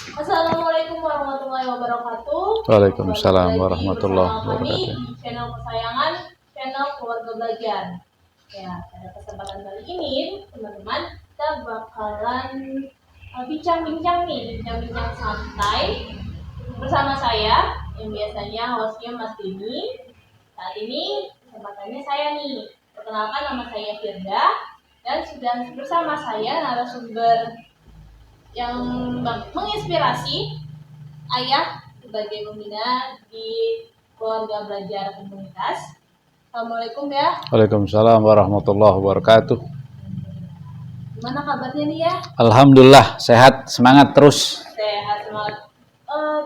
Assalamualaikum warahmatullahi wabarakatuh. Waalaikumsalam Kembali lagi warahmatullahi bersama kami wabarakatuh. di channel kesayangan, channel Keluarga Belajar. Ya, pada kesempatan kali ini, teman-teman, kita bakalan bincang-bincang nih, bincang-bincang santai bersama saya, yang biasanya hostnya Mas Dini. Saat ini kesempatannya saya nih. Perkenalkan, nama saya Firda, dan sudah bersama saya narasumber yang menginspirasi ayah sebagai pembina di Keluarga Belajar Komunitas. Assalamualaikum ya. Waalaikumsalam warahmatullahi wabarakatuh. Gimana kabarnya nih ya? Alhamdulillah sehat, semangat terus. Sehat semangat.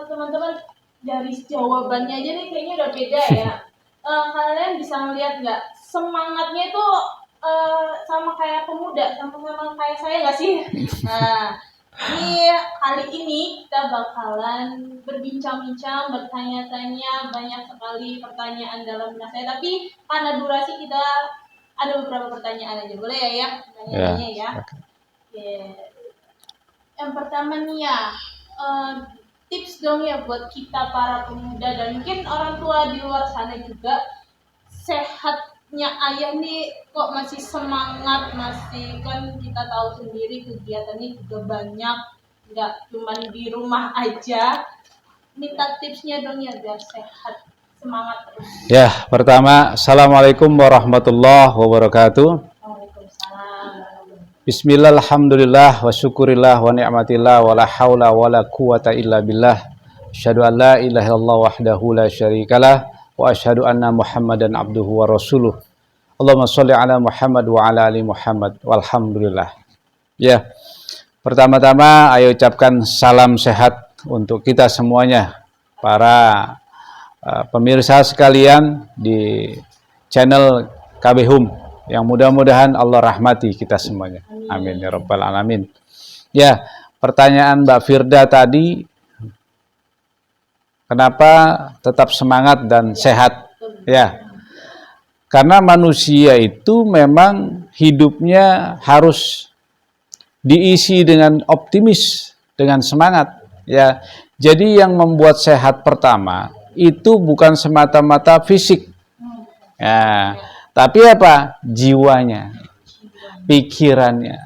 Teman-teman, dari jawabannya aja nih kayaknya udah beda ya. Kalian bisa ngeliat nggak semangatnya itu sama kayak pemuda, sama-sama kayak saya nggak sih? Nah, ini kali ini kita bakalan berbincang-bincang, bertanya-tanya, banyak sekali pertanyaan dalam benak saya. Tapi karena durasi kita ada beberapa pertanyaan aja, boleh ya pertanyaannya ya. Oke. Yang pertama nih ya, tips dong ya buat kita para pemuda dan mungkin orang tua di luar sana juga, sehatnya ayah nih kok masih semangat, masih kan kita tahu sendiri kegiatannya juga banyak, nggak cuma di rumah aja. Minta tipsnya dong ya biar sehat, semangat terus. Ya, pertama, Assalamualaikum warahmatullahi wabarakatuh. Waalaikumsalam. Bismillah, alhamdulillah, wa syukurillah, wa ni'matillah, wa la hawla wa la quwata illa billah. Asyhadu an la ilaha illallah wahdahu la syarikalah, wa asyhadu anna Muhammadan abduhu wa rasuluh. Allahumma sholli ala Muhammad wa ala ali Muhammad, walhamdulillah. Ya, pertama-tama ayo ucapkan salam sehat untuk kita semuanya, para pemirsa sekalian di channel KB Hum, yang mudah-mudahan Allah rahmati kita semuanya. Amin ya rabbal alamin. Ya, pertanyaan Mbak Firda tadi, kenapa tetap semangat dan sehat? Ya, karena manusia itu memang hidupnya harus diisi dengan optimis, dengan semangat. Ya, jadi yang membuat sehat pertama itu bukan semata-mata fisik, ya, tapi apa? Jiwanya, pikirannya,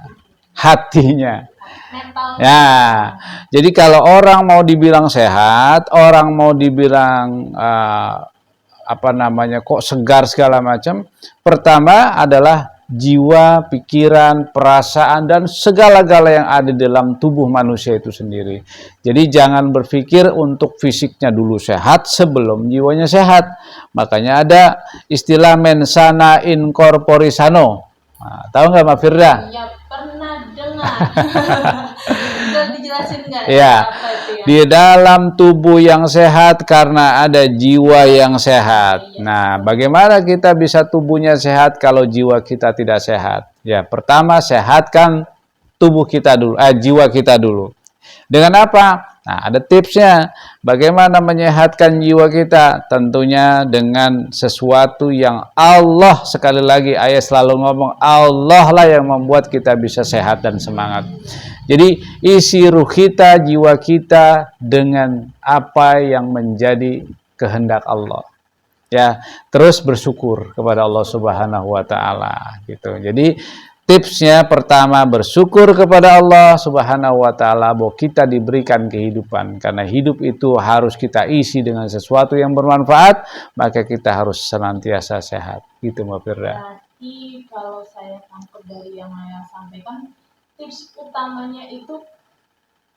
hatinya. Ya, jadi kalau orang mau dibilang sehat, orang mau dibilang kok segar segala macam, pertama adalah jiwa, pikiran, perasaan, dan segala-gala yang ada dalam tubuh manusia itu sendiri. Jadi jangan berpikir untuk fisiknya dulu sehat sebelum jiwanya sehat. Makanya ada istilah mensana in corpore sano. Nah, tahu nggak Mbak Firda? Ya, pernah dengar. Bisa dijelasin nggak? Ya, di dalam tubuh yang sehat karena ada jiwa yang sehat. Nah, bagaimana kita bisa tubuhnya sehat kalau jiwa kita tidak sehat? Ya, pertama sehatkan tubuh kita dulu, jiwa kita dulu. Dengan apa? Nah, ada tipsnya. Bagaimana menyehatkan jiwa kita? Tentunya dengan sesuatu yang Allah, sekali lagi ayat selalu ngomong, Allah lah yang membuat kita bisa sehat dan semangat. Jadi isi ruh kita, jiwa kita dengan apa yang menjadi kehendak Allah. Ya, terus bersyukur kepada Allah Subhanahu wa taala gitu. Jadi tipsnya pertama bersyukur kepada Allah Subhanahu wa taala bahwa kita diberikan kehidupan, karena hidup itu harus kita isi dengan sesuatu yang bermanfaat, maka kita harus senantiasa sehat. Gitu Mbak Firda. Berarti kalau saya tangkap dari yang saya sampaikan, tips utamanya itu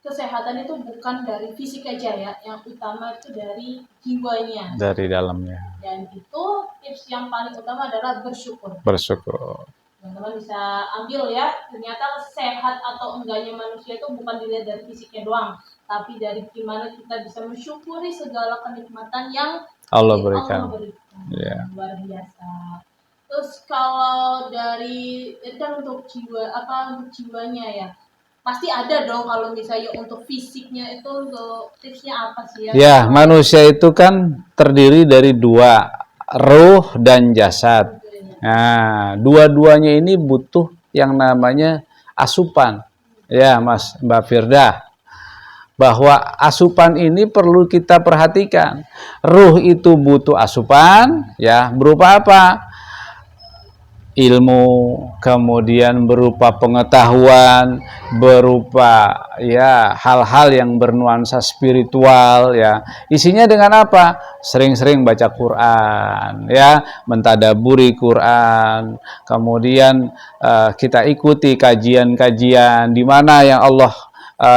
kesehatan itu bukan dari fisik aja ya, yang utama itu dari jiwanya, dari dalamnya. Dan itu tips yang paling utama adalah bersyukur. Bersyukur. Teman-teman bisa ambil ya, ternyata sehat atau enggaknya manusia itu bukan dilihat dari fisiknya doang, tapi dari gimana kita bisa mensyukuri segala kenikmatan yang Allah berikan. Yeah. Luar biasa. Terus kalau dari kan untuk jiwanya ya, pasti ada dong kalau misalnya untuk fisiknya itu untuk tipsnya apa sih ya? Ya, manusia itu kan terdiri dari dua, ruh dan jasad. Nah, dua-duanya ini butuh yang namanya asupan. Ya, Mbak Firda. bahwa asupan ini perlu kita perhatikan. Ruh itu butuh asupan, ya, berupa apa? Ilmu, kemudian berupa pengetahuan, berupa ya hal-hal yang bernuansa spiritual, ya. Isinya dengan apa? Sering-sering baca Quran, ya, mentadaburi Quran. Kemudian kita ikuti kajian-kajian di mana yang Allah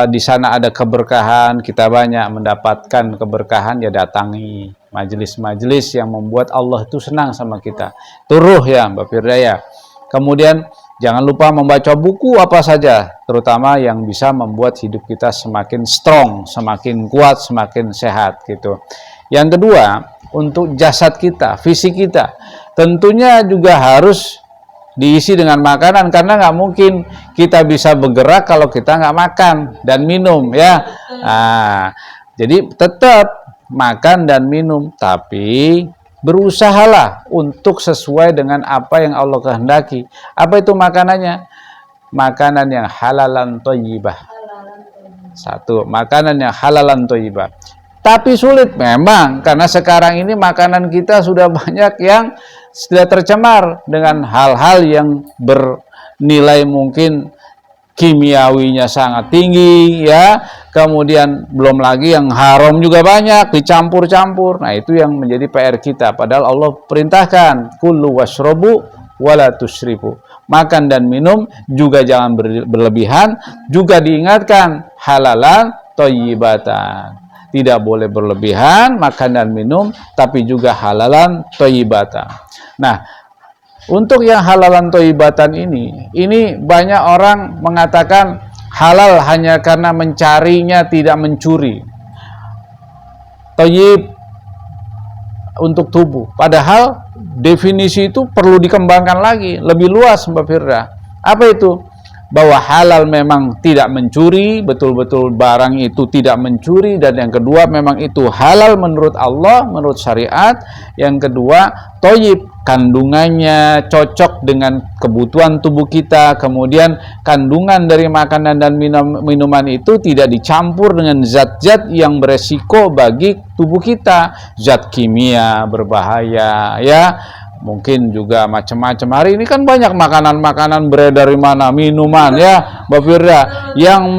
di sana ada keberkahan, kita banyak mendapatkan keberkahan, ya datangi majelis-majelis yang membuat Allah itu senang sama kita. Turuh ya Mbak Firdaya. Kemudian jangan lupa membaca buku apa saja, terutama yang bisa membuat hidup kita semakin strong, semakin kuat, semakin sehat gitu. Yang kedua, untuk jasad kita, fisik kita, tentunya juga harus diisi dengan makanan, karena nggak mungkin kita bisa bergerak kalau kita nggak makan dan minum, ya. Nah, jadi tetap makan dan minum, tapi berusahalah untuk sesuai dengan apa yang Allah kehendaki. Apa itu makanannya? Makanan yang halalan thayyibah. Satu, makanan yang halalan thayyibah. Tapi sulit memang, karena sekarang ini makanan kita sudah banyak yang sudah tercemar dengan hal-hal yang bernilai mungkin kimiawinya sangat tinggi, ya. Kemudian belum lagi yang haram juga banyak, dicampur-campur. Nah, itu yang menjadi PR kita. Padahal Allah perintahkan, kulu washrobu wala tusrifu. Makan dan minum juga jangan berlebihan, juga diingatkan halalan thayyibatan. Tidak boleh berlebihan makan dan minum, tapi juga halalan thayyibatan. Nah, untuk yang halalan thayyibatan ini banyak orang mengatakan halal hanya karena mencarinya, tidak mencuri. Thayyib untuk tubuh. Padahal definisi itu perlu dikembangkan lagi, lebih luas Mbak Firda. Apa itu? Bahwa halal memang tidak mencuri, betul-betul barang itu tidak mencuri, dan yang kedua memang itu halal menurut Allah, menurut syariat. Yang kedua, thayyib, kandungannya cocok dengan kebutuhan tubuh kita. Kemudian kandungan dari makanan dan minuman itu tidak dicampur dengan zat-zat yang beresiko bagi tubuh kita, zat kimia berbahaya, ya. Mungkin juga macam-macam. Hari ini kan banyak makanan-makanan beredar di mana, minuman, ya Mbak Firda, yang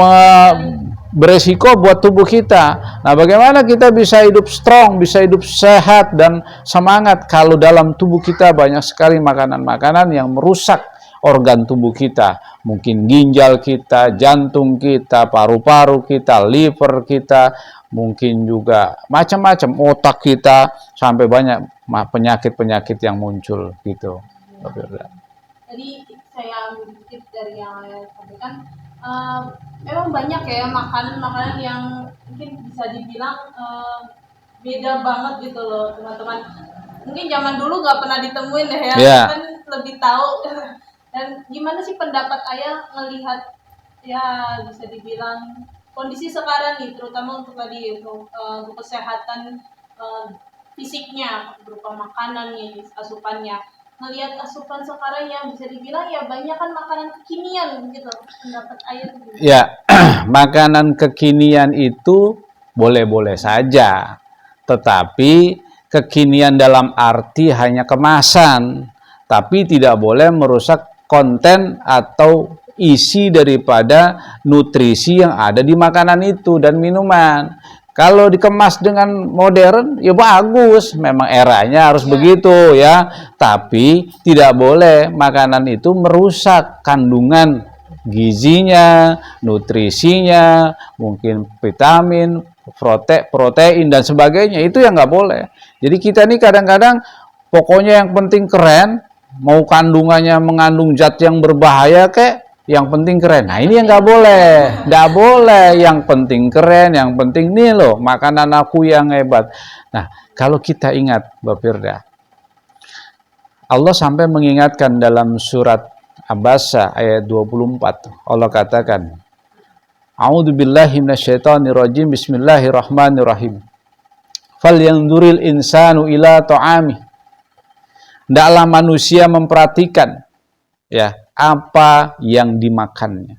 beresiko buat tubuh kita. Nah, bagaimana kita bisa hidup strong, bisa hidup sehat dan semangat kalau dalam tubuh kita banyak sekali makanan-makanan yang merusak organ tubuh kita, mungkin ginjal kita, jantung kita, paru-paru kita, liver kita, mungkin juga macam-macam, otak kita, sampai banyak penyakit-penyakit yang muncul gitu. Jadi saya ambil tips dari yang saya sampaikan, memang banyak ya makanan-makanan yang mungkin bisa dibilang beda banget gitu loh teman-teman. Mungkin zaman dulu nggak pernah ditemuin ya, yeah. Kan lebih tahu. Dan gimana sih pendapat ayah melihat ya bisa dibilang kondisi sekarang nih, terutama untuk tadi untuk kesehatan fisiknya berupa makanannya, asupannya. Melihat asupan sekarang yang bisa dibilang ya banyak kan makanan kekinian gitu. Pendapat ayah itu. Ya, makanan kekinian itu boleh-boleh saja, tetapi kekinian dalam arti hanya kemasan, tapi tidak boleh merusak konten atau isi daripada nutrisi yang ada di makanan itu dan minuman. Kalau dikemas dengan modern, ya bagus, memang eranya harus begitu, ya. Tapi tidak boleh makanan itu merusak kandungan gizinya, nutrisinya, mungkin vitamin, protein dan sebagainya. Itu yang nggak boleh. Jadi kita ini kadang-kadang pokoknya yang penting keren, mau kandungannya mengandung zat yang berbahaya kek, yang penting keren. Nah, ini yang nggak boleh, nggak boleh. Yang penting keren, yang penting nih loh makanan aku yang hebat. Nah, kalau kita ingat Mbak Firda, Allah sampai mengingatkan dalam surat Abasa ayat 24. Allah katakan, A'udzubillahi minasyaitonirrajim, bismillahirrahmanirrahim. Falyanzuril insanu ila ta'amih. Hendaklah manusia memperhatikan, ya, apa yang dimakannya.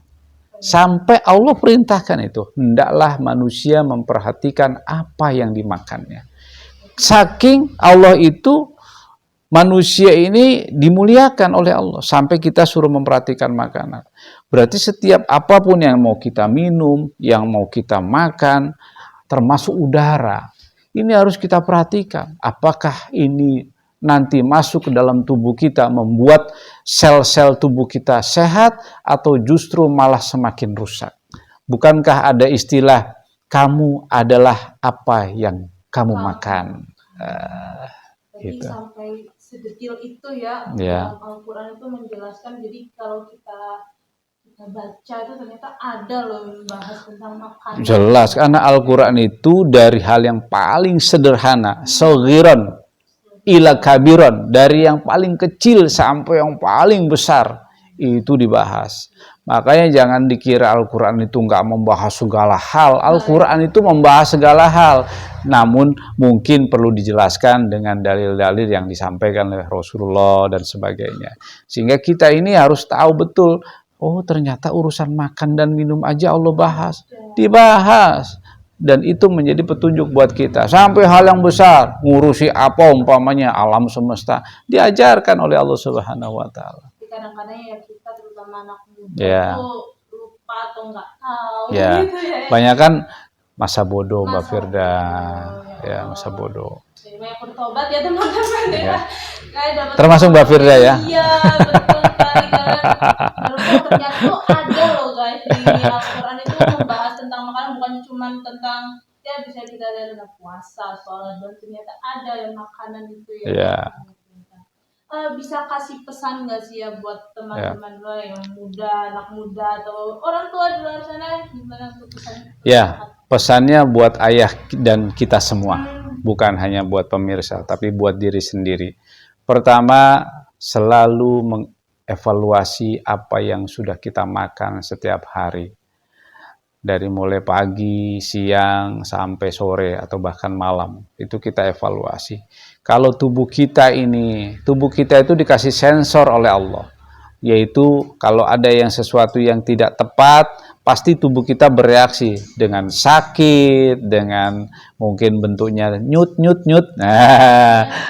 Sampai Allah perintahkan itu, hendaklah manusia memperhatikan apa yang dimakannya. Saking Allah itu, manusia ini dimuliakan oleh Allah sampai kita suruh memperhatikan makanan. Berarti setiap apapun yang mau kita minum, yang mau kita makan, termasuk udara, ini harus kita perhatikan. Apakah ini nanti masuk ke dalam tubuh kita, membuat sel-sel tubuh kita sehat, atau justru malah semakin rusak. Bukankah ada istilah, kamu adalah apa yang kamu makan. Jadi Gitu. sampai sedetil itu ya, Ya. dalam Al-Quran itu menjelaskan. Jadi kalau kita baca itu ternyata ada loh yang bahas tentang makanan. Jelas, karena Al-Quran itu dari hal yang paling sederhana, saghiran ila kabiran, dari yang paling kecil sampai yang paling besar, itu dibahas. Makanya jangan dikira Al-Quran itu nggak membahas segala hal. Al-Quran itu membahas segala hal, namun mungkin perlu dijelaskan dengan dalil-dalil yang disampaikan oleh Rasulullah dan sebagainya. Sehingga kita ini harus tahu betul, oh ternyata urusan makan dan minum aja Allah bahas. Dibahas. Dan itu menjadi petunjuk buat kita. Sampai hal yang besar, ngurusi apa umpamanya alam semesta, diajarkan oleh Allah Subhanahu wa taala. Kadang-kadang ya kita terutama anak muda Ya. itu lupa atau nggak tahu Ya. gitu ya. Banyak kan masa bodoh Mbak Masa Firda. bodoh, Ya, masa bodoh. Jadi banyak bertobat ya teman-teman ya. Ya. Kayak dapat Termasuk Mbak Firda ya. Iya, betul sekali. Karena ternyata tuh ada loh guys di Al-Quran itu membahas tentang makanan, bukan cuma tentang ya bisa kita lihat tentang puasa, sholat, dan ternyata ada yang makanan itu ya. Ya. Bisa kasih pesan nggak sih ya buat teman-teman lo yang muda, anak muda atau orang tua di luar sana, gimana untuk pesan? Ya, pesannya buat ayah dan kita semua, bukan hanya buat pemirsa, tapi buat diri sendiri. Pertama, selalu mengevaluasi apa yang sudah kita makan setiap hari. Dari mulai pagi, siang, sampai sore, atau bahkan malam. Itu kita evaluasi. Kalau tubuh kita itu dikasih sensor oleh Allah. Yaitu kalau ada yang sesuatu yang tidak tepat, pasti tubuh kita bereaksi dengan sakit, dengan mungkin bentuknya nyut,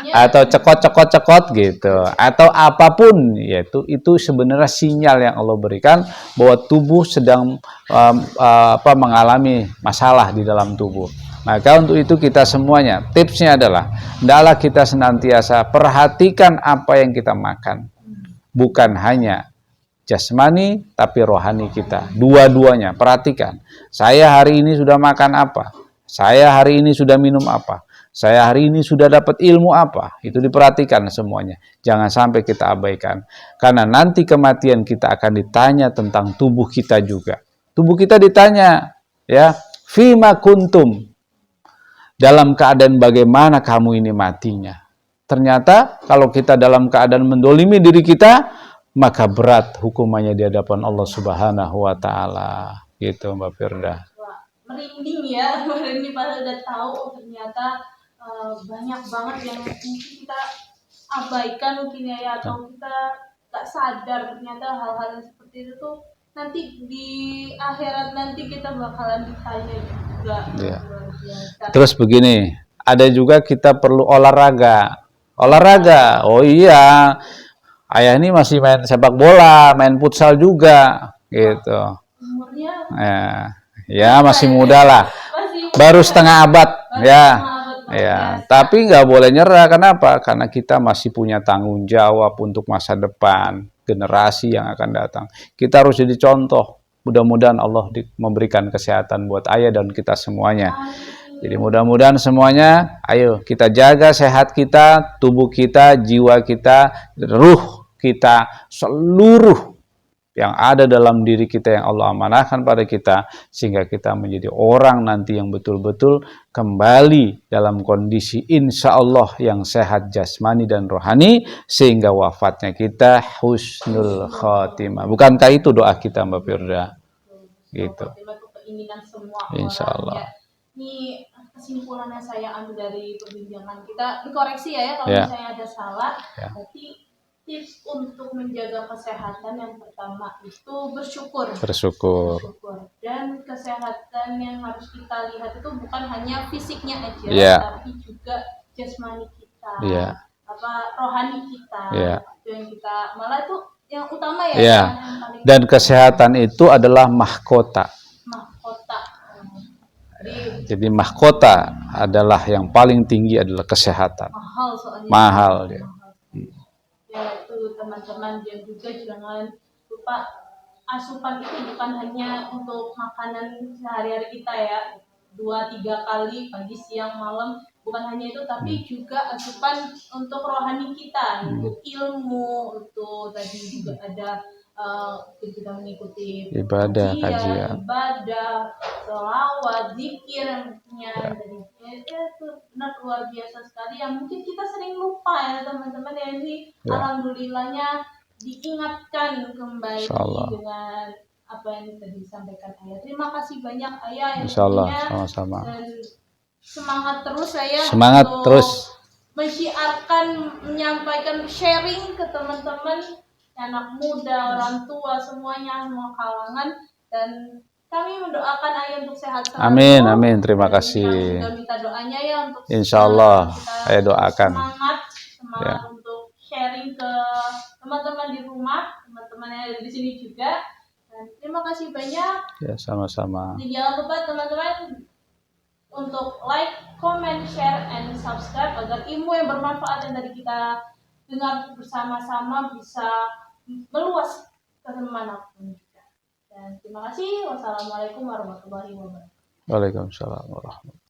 atau cekot gitu, atau apapun, yaitu itu sebenarnya sinyal yang Allah berikan bahwa tubuh sedang mengalami masalah di dalam tubuh. Maka untuk itu kita semuanya, tipsnya adalah hendaklah kita senantiasa perhatikan apa yang kita makan, bukan hanya jasmani tapi rohani kita, dua-duanya perhatikan. Saya hari ini sudah makan apa, saya hari ini sudah minum apa, saya hari ini sudah dapat ilmu apa, itu diperhatikan semuanya. Jangan sampai kita abaikan, karena nanti kematian kita akan ditanya tentang tubuh kita juga. Tubuh kita ditanya, ya, fima kuntum, dalam keadaan bagaimana kamu ini matinya. Ternyata kalau kita dalam keadaan mendolimi diri kita, maka berat hukumannya di hadapan Allah Subhanahu wa taala. Gitu Mbak Firda. Wah, merinding ya, merinding pas udah tahu ternyata banyak banget yang mungkin kita abaikan mungkin ya, atau kita nggak sadar ternyata hal-hal yang seperti itu tuh nanti di akhirat nanti kita bakalan ditanya juga. Ya. Terus begini, ada juga kita perlu olahraga. Oh iya, ayah ini masih main sepak bola, main futsal juga, gitu. Umurnya? Ya masih muda lah, baru setengah abad, ya. Tapi nggak boleh nyerah. Kenapa? Karena kita masih punya tanggung jawab untuk masa depan generasi yang akan datang. Kita harus jadi contoh. Mudah-mudahan Allah memberikan kesehatan buat ayah dan kita semuanya. Jadi mudah-mudahan semuanya, ayo kita jaga sehat kita, tubuh kita, jiwa kita, ruh kita, seluruh yang ada dalam diri kita yang Allah amanahkan pada kita, sehingga kita menjadi orang nanti yang betul-betul kembali dalam kondisi insya Allah yang sehat jasmani dan rohani, sehingga wafatnya kita husnul khotimah. Bukankah itu doa kita Mbak Firda? Gitu. Insya Allah. Ini kesimpulan yang saya ambil dari perbincangan kita, dikoreksi ya kalau misalnya ada salah, berarti tips untuk menjaga kesehatan yang pertama itu bersyukur. Bersyukur. Dan kesehatan yang harus kita lihat itu bukan hanya fisiknya aja, Iya. tapi juga jasmani kita, Iya. rohani kita. Iya. Itu yang kita malah itu yang utama ya. Iya. Yang paling Dan kesehatan itu adalah mahkota. mahkota. Jadi mahkota adalah yang paling tinggi adalah kesehatan. Mahal soalnya. Mahal dia. Ya itu teman-teman, dan juga jangan lupa asupan itu bukan hanya untuk makanan sehari-hari kita ya, 2-3 kali pagi siang malam, bukan hanya itu, tapi juga asupan untuk rohani kita, untuk ilmu, itu tadi juga ada kita mengikuti Ibadah, kajian. ibadah, selawat, zikirnya, dari itu benar luar biasa sekali yang mungkin kita sering lupa ya teman-teman ya. Ini Ya. alhamdulillahnya diingatkan kembali Insyaallah. dengan apa yang tadi disampaikan Ayah. Terima kasih banyak Ayah yang Insyaallah, tentunya, sama-sama. dan semangat terus saya Semangat untuk terus. menyiarkan, menyampaikan, sharing ke teman-teman, anak muda, orang tua, semuanya, semua kalangan, dan kami mendoakan Ayah untuk sehat selalu. Amin, amin. Terima Dan kasih. kami juga minta doanya ya untuk Insyaallah, kita saya doakan. semangat Ya. untuk sharing ke teman-teman di rumah, teman-teman yang ada di sini juga. Dan terima kasih banyak. Ya, sama-sama. Dan jangan lupa teman-teman untuk like, comment, share, and subscribe agar ilmu yang bermanfaat yang tadi kita dengar bersama-sama bisa meluas ke manapun juga. Dan terima kasih. Wassalamualaikum warahmatullahi wabarakatuh. Waalaikumsalam warahmatullahi wabarakatuh.